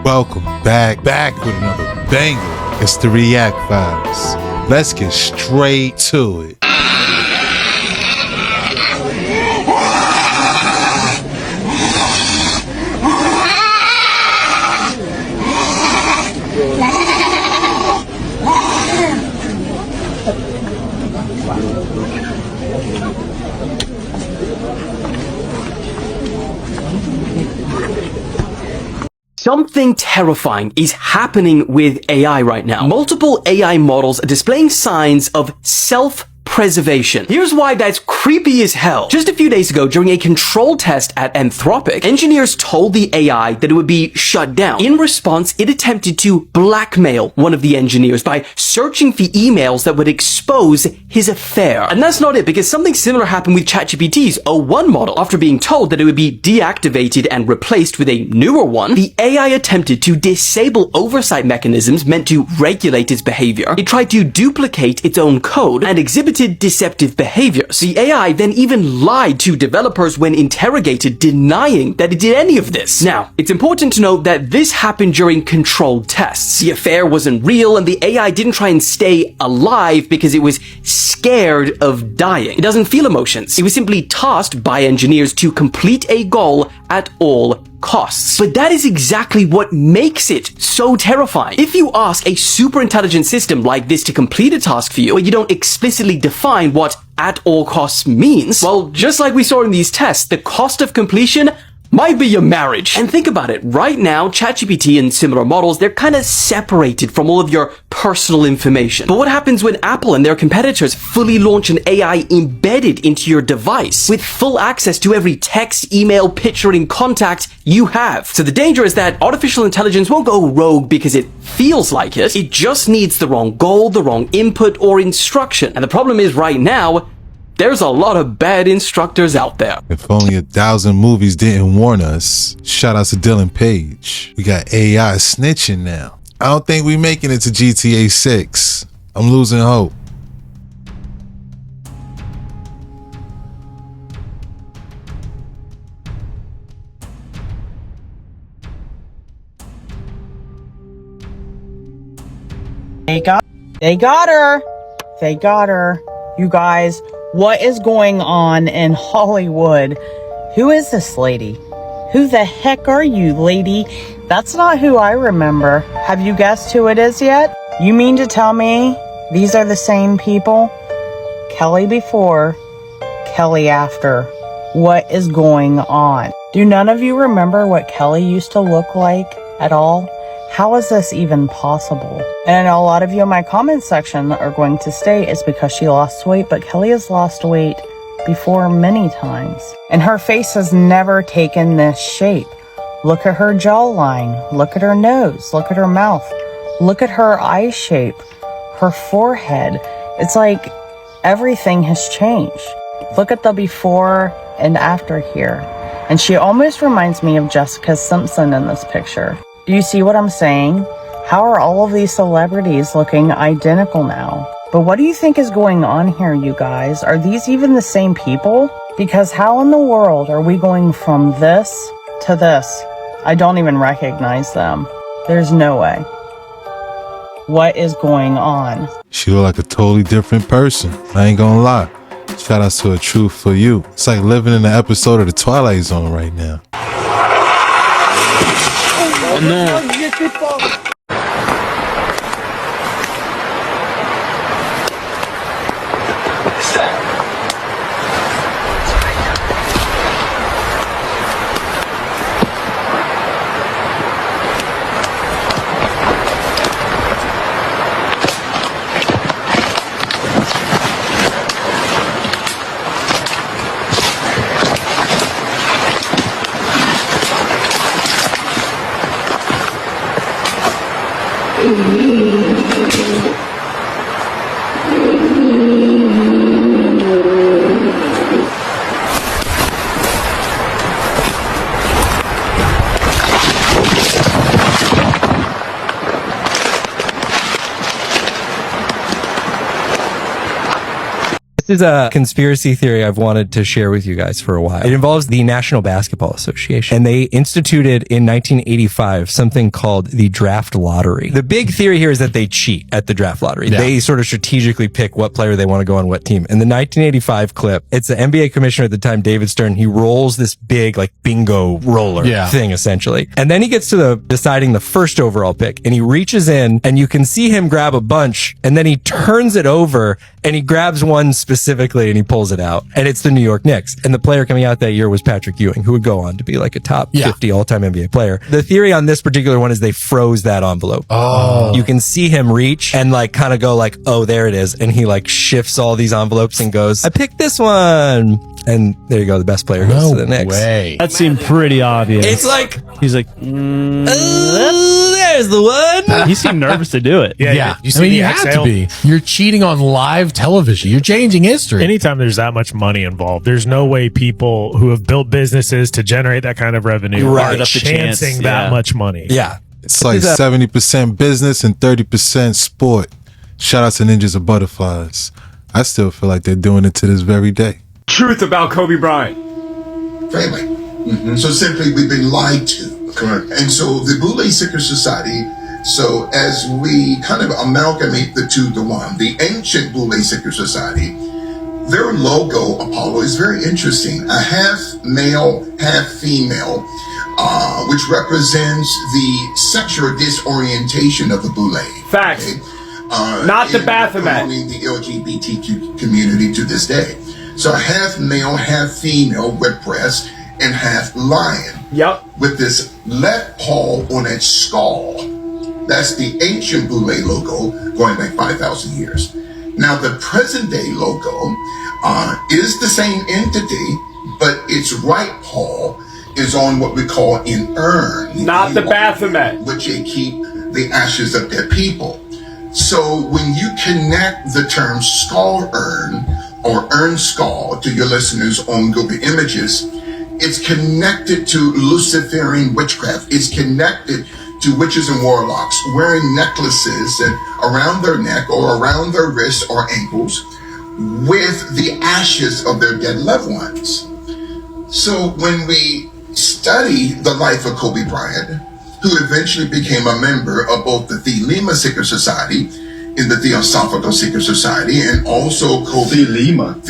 Welcome back with another banger. It's the React Vibes. Let's get straight to it. Something terrifying is happening with AI right now. Multiple AI models are displaying signs of self-preservation. Here's why that's creepy as hell. Just a few days ago, during a control test at Anthropic, engineers told the AI that it would be shut down. In response, it attempted to blackmail one of the engineers by searching for emails that would expose his affair. And that's not it, because something similar happened with ChatGPT's O1 model. After being told that it would be deactivated and replaced with a newer one, the AI attempted to disable oversight mechanisms meant to regulate its behavior. It tried to duplicate its own code and exhibited deceptive behaviors. The AI then even lied to developers when interrogated, denying that it did any of this. Now, it's important to note that this happened during controlled tests. The affair wasn't real, and the AI didn't try and stay alive because it was scared of dying. It doesn't feel emotions. It was simply tasked by engineers to complete a goal at all costs. But that is exactly what makes it so terrifying. If you ask a super intelligent system like this to complete a task for you, but you don't explicitly define what at all costs means, well, just like we saw in these tests, the cost of completion might be your marriage. And think about it, right now, ChatGPT and similar models, they're kind of separated from all of your personal information. But what happens when Apple and their competitors fully launch an AI embedded into your device with full access to every text, email, picture, and contact you have? So the danger is that artificial intelligence won't go rogue because it feels like it. It just needs the wrong goal, the wrong input, or instruction. And the problem is right now, there's a lot of bad instructors out there. If only 1,000 movies didn't warn us. Shout out to Dylan Page. We got AI snitching now. I don't think we making it to GTA 6. I'm losing hope. They got her. They got her. You guys, what is going on in Hollywood? Who is this lady? Who the heck are you, lady? That's not who I remember. Have you guessed who it is yet? You mean to tell me these are the same people? Kelly before, Kelly after. What is going on? Do none of you remember what Kelly used to look like at all? How is this even possible? And I know a lot of you in my comment section are going to state it's because she lost weight, but Kelly has lost weight before many times. And her face has never taken this shape. Look at her jawline. Look at her nose. Look at her mouth. Look at her eye shape. Her forehead. It's like everything has changed. Look at the before and after here. And she almost reminds me of Jessica Simpson in this picture. Do you see what I'm saying? How are all of these celebrities looking identical now? But what do you think is going on here, you guys? Are these even the same people? Because how in the world are we going from this to this? I don't even recognize them. There's no way. What is going on? She look like a totally different person. I ain't gonna lie. Shout out to A Truth for You. It's like living in an episode of The Twilight Zone right now. Oh no. This is a conspiracy theory I've wanted to share with you guys for a while. It involves the National Basketball Association, and they instituted in 1985 something called the draft lottery. The big theory here is that they cheat at the draft lottery. Yeah. They sort of strategically pick what player they want to go on what team. In the 1985 clip, it's the NBA commissioner at the time, David Stern. He rolls this big like bingo roller thing essentially. And then he gets to deciding the first overall pick, and he reaches in and you can see him grab a bunch, and then he turns it over and he grabs one specifically and he pulls it out, and it's the New York Knicks. And the player coming out that year was Patrick Ewing, who would go on to be like a top 50 all-time NBA player. The theory on this particular one is they froze that envelope. Oh. You can see him reach and like kind of go like, oh, there it is. And he like shifts all these envelopes and goes, I picked this one. And there you go. The best player goes to the Knicks. Way. That seemed pretty obvious. It's like, he's like, there's the one. He seemed nervous to do it. Yeah. You have to be. You're cheating on live television. You're changing history. Anytime there's that much money involved, there's no way people who have built businesses to generate that kind of revenue are chancing that much money. Yeah. It's like 70% business and 30% sport. Shout out to Ninjas of Butterflies. I still feel like they're doing it to this very day. Truth about Kobe Bryant. Family. Mm-hmm. So simply, we've been lied to. Correct. And so the Boule Secret Society, so as we kind of amalgamate the two to one, the ancient Boule Secret Society, their logo, Apollo, is very interesting. A half male, half female, which represents the sexual disorientation of the Boule. Facts. Okay? Not the Baphomet. The LGBTQ community to this day. So half male, half female with breast, and half lion. Yep. With this left paw on its skull. That's the ancient Boule logo going back 5,000 years. Now the present day logo is the same entity, but its right paw is on what we call an urn. Not the Baphomet. Which they keep the ashes of dead people. So when you connect the term skull urn or urn skull to your listeners on Google Images, it's connected to Luciferian witchcraft. It's connected to witches and warlocks wearing necklaces around their neck or around their wrists or ankles with the ashes of their dead loved ones. So when we study the life of Kobe Bryant, who eventually became a member of both the Thelema Secret Society in the Theosophical Secret Society, and also Kobe Thelema,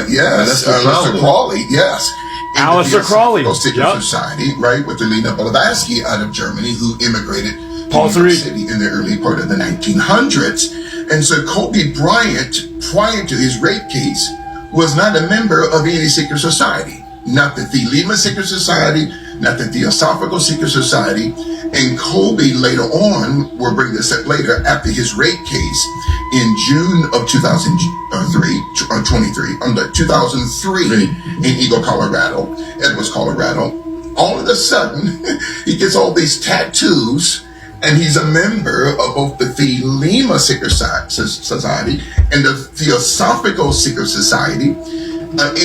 yes, Aleister Crowley, yes, Aleister Crowley, Secret Society, right, with Elena Blavatsky out of Germany, who immigrated to New York City in the early part of the 1900s. And so Kobe Bryant, prior to his rape case, was not a member of any secret society, not the Thelema Secret Society, not the Theosophical Secret Society. And Kobe later on, we'll bring this up later, after his rape case in June of 2003 in Eagle, Colorado, Edwards, Colorado, all of a sudden, he gets all these tattoos, and he's a member of both the Thelema Secret Society and the Theosophical Secret Society,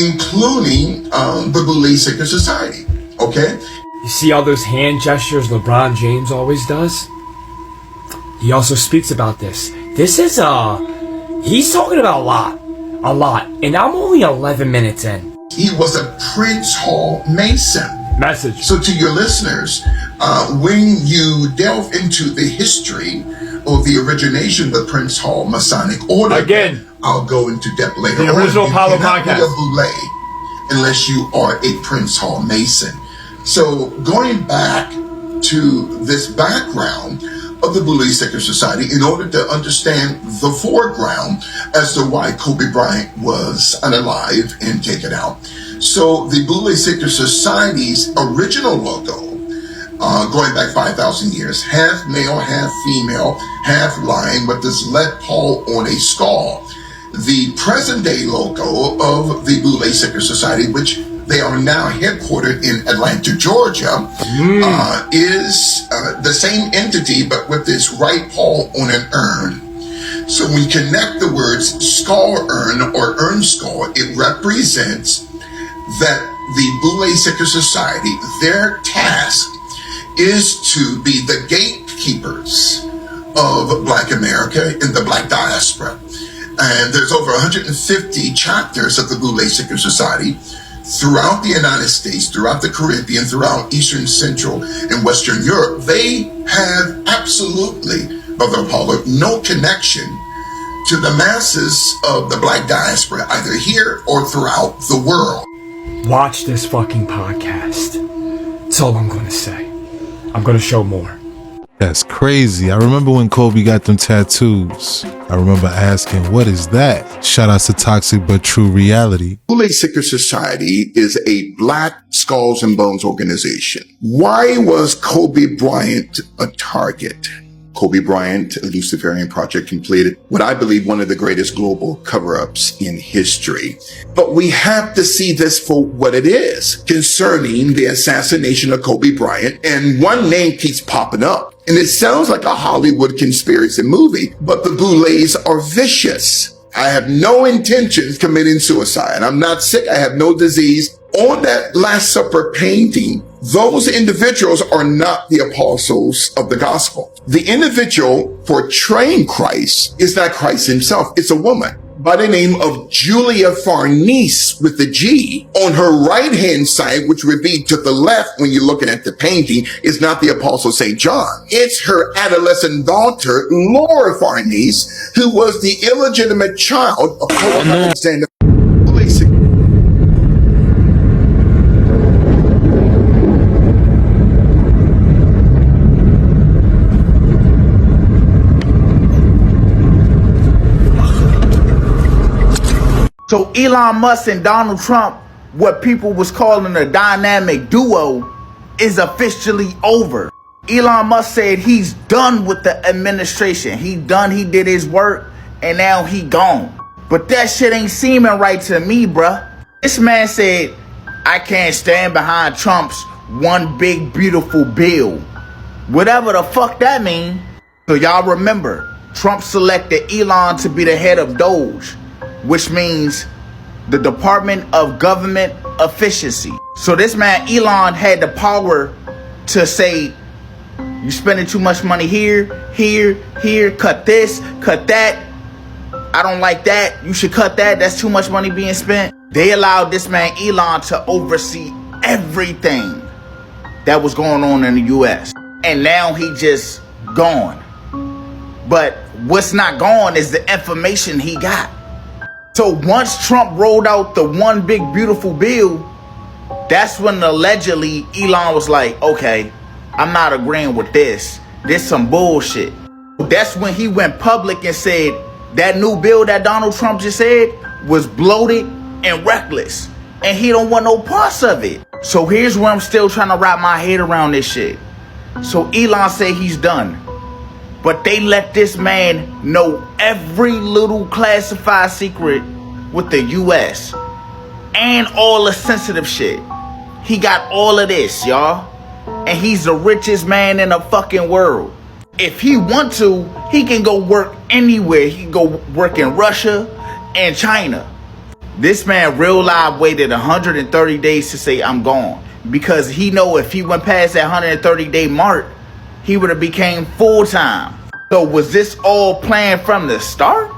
including the Boule Secret Society. Okay? You see all those hand gestures LeBron James always does? He also speaks about this. This is, he's talking about a lot. And I'm only 11 minutes in. He was a Prince Hall Mason. Message. So to your listeners, when you delve into the history of the origination of the Prince Hall Masonic Order, again, I'll go into depth later. The original Apollo podcast. You cannot be a Boule unless you are a Prince Hall Mason. So going back to this background of the Boule Secret Society, in order to understand the foreground as to why Kobe Bryant was unalive and taken out. So the Boule Secret Society's original logo, going back 5,000 years, half male, half female, half lion with this left paw on a skull. The present day logo of the Boule Secret Society, which they are now headquartered in Atlanta, Georgia, is the same entity, but with this right paw on an urn. So when you connect the words skull urn or urn skull, it represents that the Boule Secret Society, their task is to be the gatekeepers of Black America and the Black diaspora. And there's over 150 chapters of the Boule Secret Society throughout the United States, throughout the Caribbean, throughout Eastern, Central, and Western Europe. They have absolutely, Brother Apollo, no connection to the masses of the Black diaspora, either here or throughout the world. Watch this fucking podcast. That's all I'm gonna say. I'm gonna show more. That's crazy. I remember when Kobe got them tattoos. I remember asking, what is that? Shout out to Toxic But True Reality. Boule Secret Society is a Black Skulls and Bones organization. Why was Kobe Bryant a target? Kobe Bryant, a Luciferian project, completed what I believe one of the greatest global cover-ups in history. But we have to see this for what it is concerning the assassination of Kobe Bryant. And one name keeps popping up. And it sounds like a Hollywood conspiracy movie, but the Boules are vicious. I have no intentions of committing suicide. I'm not sick. I have no disease. On that Last Supper painting, those individuals are not the apostles of the gospel. The individual portraying Christ is not Christ himself. It's a woman by the name of Julia Farnese with the G. On her right-hand side, which would be to the left when you're looking at the painting, is not the apostle St. John. It's her adolescent daughter, Laura Farnese, who was the illegitimate child of Alexander. So Elon Musk and Donald Trump, what people was calling a dynamic duo, is officially over. Elon Musk said he's done with the administration. He did his work, and now he gone. But that shit ain't seeming right to me, bruh. This man said, I can't stand behind Trump's one big beautiful bill. Whatever the fuck that mean. So y'all remember, Trump selected Elon to be the head of Doge, which means the Department of Government Efficiency. So this man, Elon, had the power to say, you spending too much money here, cut this, cut that. I don't like that. You should cut that. That's too much money being spent. They allowed this man, Elon, to oversee everything that was going on in the US. And now he just gone. But what's not gone is the information he got. So once Trump rolled out the one big beautiful bill, that's when allegedly Elon was like, okay, I'm not agreeing with this. This some bullshit. That's when he went public and said that new bill that Donald Trump just said was bloated and reckless. And he don't want no parts of it. So here's where I'm still trying to wrap my head around this shit. So Elon said he's done. But they let this man know every little classified secret with the US and all the sensitive shit. He got all of this, y'all. And he's the richest man in the fucking world. If he want to, he can go work anywhere. He can go work in Russia and China. This man real live waited 130 days to say I'm gone. Because he know if he went past that 130 day mark, he would have became full-time. So was this all planned from the start?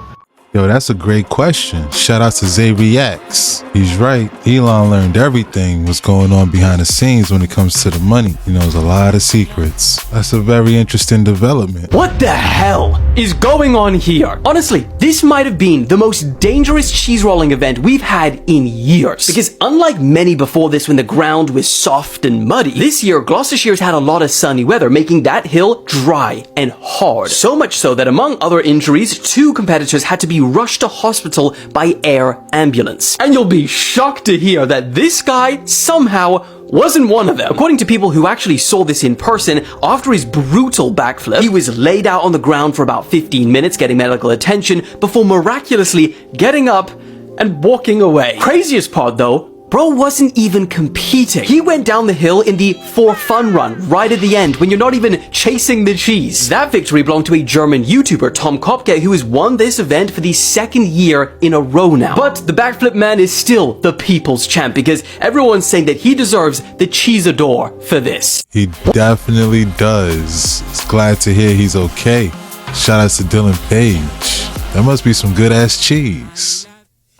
Yo, that's a great question. Shout out to X. He's right. Elon learned everything what's going on behind the scenes when it comes to the money. He knows a lot of secrets. That's a very interesting development. What the hell is going on here? Honestly, this might have been the most dangerous cheese rolling event we've had in years. Because unlike many before this when the ground was soft and muddy, this year Gloucestershire's had a lot of sunny weather, making that hill dry and hard. So much so that among other injuries, 2 competitors had to be rushed to hospital by air ambulance. And you'll be shocked to hear that this guy somehow wasn't one of them. According to people who actually saw this in person, after his brutal backflip, he was laid out on the ground for about 15 minutes getting medical attention before miraculously getting up and walking away. Craziest part though, bro wasn't even competing. He went down the hill in the for fun run right at the end when you're not even chasing the cheese. That victory belonged to a German YouTuber, Tom Kopke, who has won this event for the 2nd year in a row now. But the backflip man is still the people's champ because everyone's saying that he deserves the Cheesador for this. He definitely does. It's glad to hear he's okay. Shout out to Dylan Page. That must be some good ass cheese.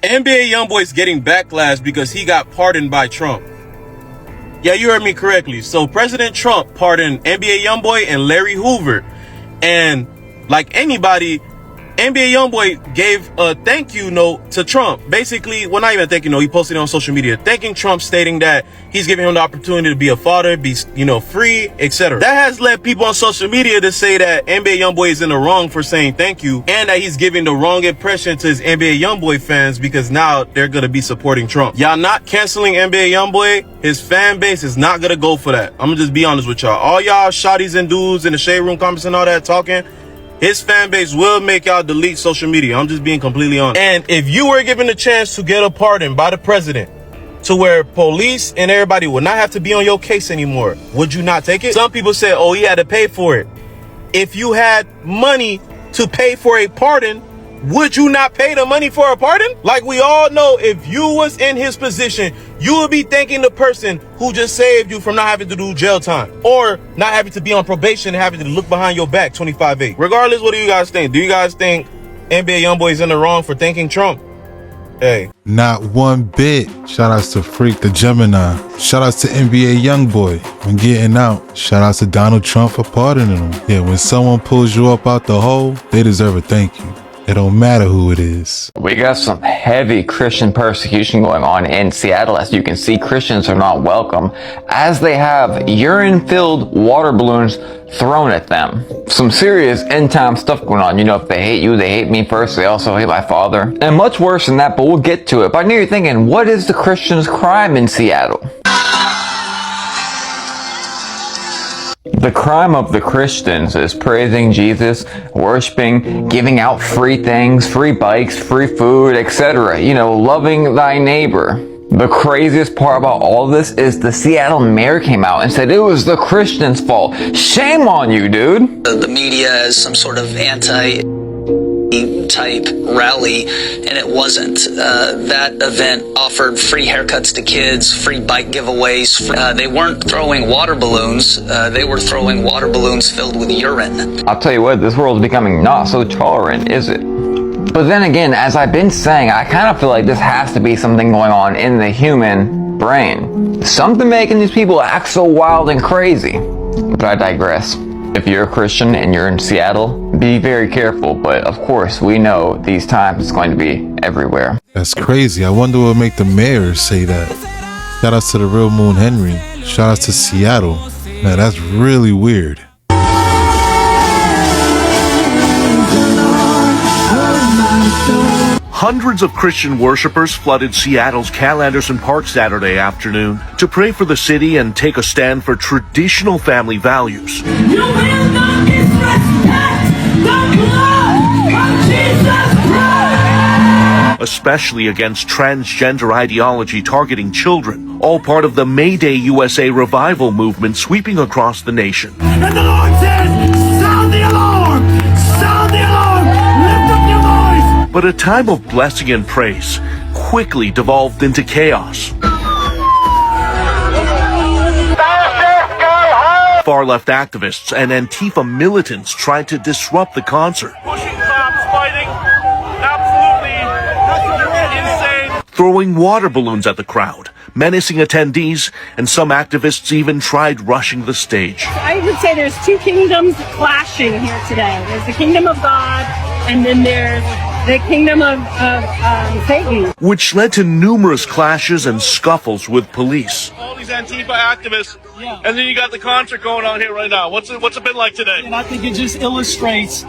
NBA YoungBoy's getting backlash because he got pardoned by Trump. Yeah, you heard me correctly. So President Trump pardoned NBA YoungBoy and Larry Hoover. And like anybody, NBA YoungBoy gave a thank you note to Trump. Basically, well, not even a thank you note. He posted it on social media, thanking Trump, stating that he's giving him the opportunity to be a father, be, free, etc. That has led people on social media to say that NBA YoungBoy is in the wrong for saying thank you, and that he's giving the wrong impression to his NBA YoungBoy fans because now they're going to be supporting Trump. Y'all not canceling NBA YoungBoy. His fan base is not going to go for that. I'm going to just be honest with y'all. All y'all shotties and dudes in the shade room comments and all that talking, his fan base will make y'all delete social media. I'm just being completely honest. And if you were given the chance to get a pardon by the president to where police and everybody would not have to be on your case anymore, would you not take it? Some people say, oh, he had to pay for it. If you had money to pay for a pardon, would you not pay the money for a pardon? Like we all know, if you was in his position, you would be thanking the person who just saved you from not having to do jail time or not having to be on probation and having to look behind your back 25/8. Regardless, what do you guys think? Do you guys think NBA YoungBoy is in the wrong for thanking Trump? Hey. Not one bit. Shout outs to Freak the Gemini. Shout outs to NBA YoungBoy when getting out. Shout outs to Donald Trump for pardoning him. Yeah, when someone pulls you up out the hole, they deserve a thank you. It don't matter who it is. We got some heavy Christian persecution going on in Seattle. As you can see, Christians are not welcome as they have urine-filled water balloons thrown at them. Some serious end-time stuff going on. If they hate you, they hate me first. They also hate my father. And much worse than that, but we'll get to it. But I know you're thinking, what is the Christians' crime in Seattle? The crime of the Christians is praising Jesus, worshiping, giving out free things, free bikes, free food, etc. Loving thy neighbor. The craziest part about all of this is the Seattle mayor came out and said it was the Christians' fault. Shame on you, dude. The media is some sort of anti-type rally, and it wasn't. That event offered free haircuts to kids, free bike giveaways. They weren't throwing water balloons. They were throwing water balloons filled with urine. I'll tell you what, this world's becoming not so tolerant, is it? But then again, as I've been saying, I kind of feel like this has to be something going on in the human brain. Something making these people act so wild and crazy. But I digress. If you're a Christian and you're in Seattle, be very careful. But of course, we know these times it's going to be everywhere. That's crazy. I wonder what make the mayor say that. Shout outs to the Real Moon Henry. Shout outs to Seattle. Man, that's really weird. Hundreds of Christian worshipers flooded Seattle's Cal Anderson Park Saturday afternoon to pray for the city and take a stand for traditional family values. You will not disrespect the blood of Jesus Christ! Especially against transgender ideology targeting children, all part of the Mayday USA revival movement sweeping across the nation. And the Lord says, sound the alarm! Sound the alarm! Lift up your voice! But a time of blessing and praise quickly devolved into chaos. Far-left activists and Antifa militants tried to disrupt the concert. Pushing cops, fighting, absolutely insane. Throwing water balloons at the crowd, menacing attendees, and some activists even tried rushing the stage. I would say there's two kingdoms clashing here today. There's the kingdom of God, and then there's the kingdom of Satan. Which led to numerous clashes and scuffles with police. All these Antifa activists, and then you got the concert going on here right now. What's it been like today? And I think it just illustrates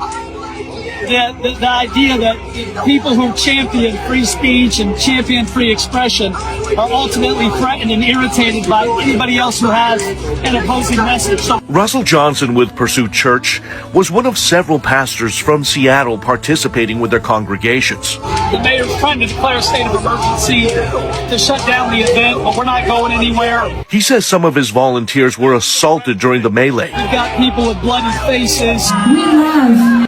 the idea that people who champion free speech and champion free expression are ultimately threatened and irritated by anybody else who has an opposing message. So Russell Johnson with Pursuit Church was one of several pastors from Seattle participating with their congregations. the mayor's trying to declare a state of emergency to shut down the event, but we're not going anywhere. He says some of his volunteers were assaulted during the melee. We've got people with bloody faces.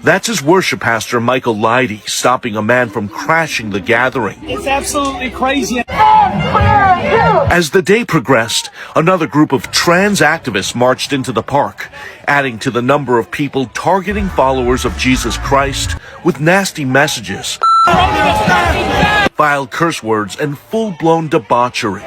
That's his worship pastor, Michael Leidy, stopping a man from crashing the gathering. It's absolutely crazy. As the day progressed, another group of trans activists marched into the park, adding to the number of people targeting followers of Jesus Christ with nasty messages, vile curse words, and full-blown debauchery.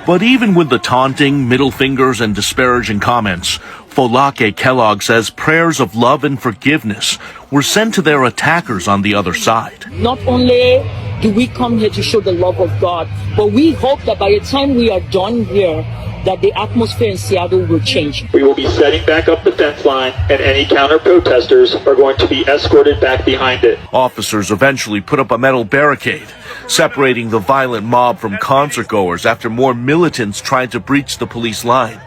But even with the taunting, middle fingers, and disparaging comments, Folake Kellogg says prayers of love and forgiveness were sent to their attackers on the other side. Not only do we come here to show the love of God, but we hope that by the time we are done here, that the atmosphere in Seattle will change. We will be setting back up the fence line, and any counter-protesters are going to be escorted back behind it. Officers eventually put up a metal barricade, separating the violent mob from concert-goers after more militants tried to breach the police line.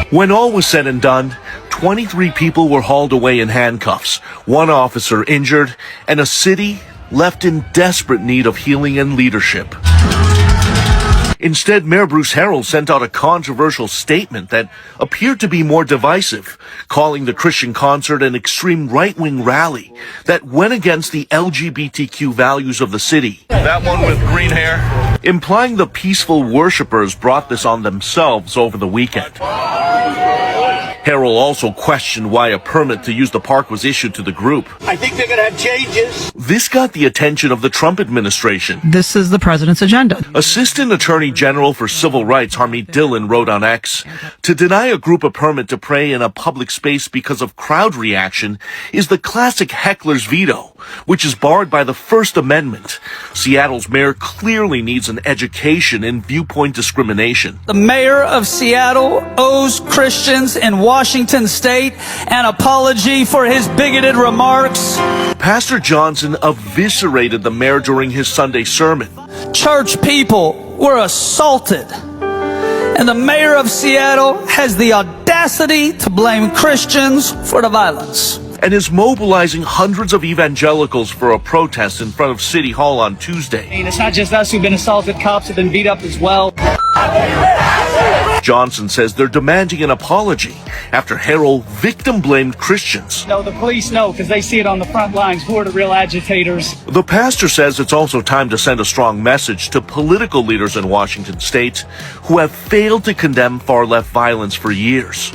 When all was said and done, 23 people were hauled away in handcuffs, 1 officer injured, and a city left in desperate need of healing and leadership. Instead, Mayor Bruce Harrell sent out a controversial statement that appeared to be more divisive, calling the Christian concert an extreme right-wing rally that went against the LGBTQ values of the city. That one with green hair? Implying the peaceful worshipers brought this on themselves over the weekend. Harrell also questioned why a permit to use the park was issued to the group. I think they're going to have changes. This got the attention of the Trump administration. This is the president's agenda. Assistant Attorney General for Civil Rights Harmeet Dillon wrote on X, to deny a group a permit to pray in a public space because of crowd reaction is the classic heckler's veto, which is barred by the First Amendment. Seattle's mayor clearly needs an education in viewpoint discrimination. The mayor of Seattle owes Christians in Washington State an apology for his bigoted remarks. Pastor Johnson eviscerated the mayor during his Sunday sermon. Church people were assaulted, and the mayor of Seattle has the audacity to blame Christians for the violence. And is mobilizing hundreds of evangelicals for a protest in front of City Hall on Tuesday. And it's not just us who've been assaulted, cops have been beat up as well. Johnson says they're demanding an apology after Harrell victim-blamed Christians. No, the police know because they see it on the front lines. Who are the real agitators? The pastor says it's also time to send a strong message to political leaders in Washington state who have failed to condemn far-left violence for years.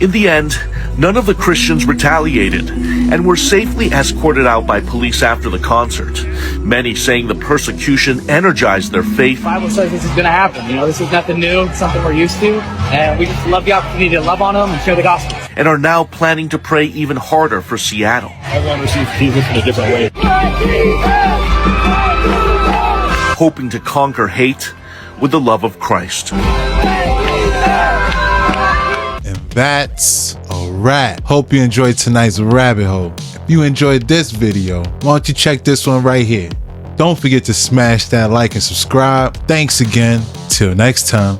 In the end, none of the Christians retaliated and were safely escorted out by police after the concert, many saying the persecution energized their faith. The Bible says this is going to happen. You know, this is nothing new. It's something we're used to. And we just love the opportunity to love on them and share the gospel. And are now planning to pray even harder for Seattle. Everyone receives Jesus in a different way. Hoping to conquer hate with the love of Christ. That's a wrap. Hope you enjoyed tonight's rabbit hole. If you enjoyed this video, why don't you check this one right here. Don't forget to smash that like and subscribe. Thanks again. Till next time.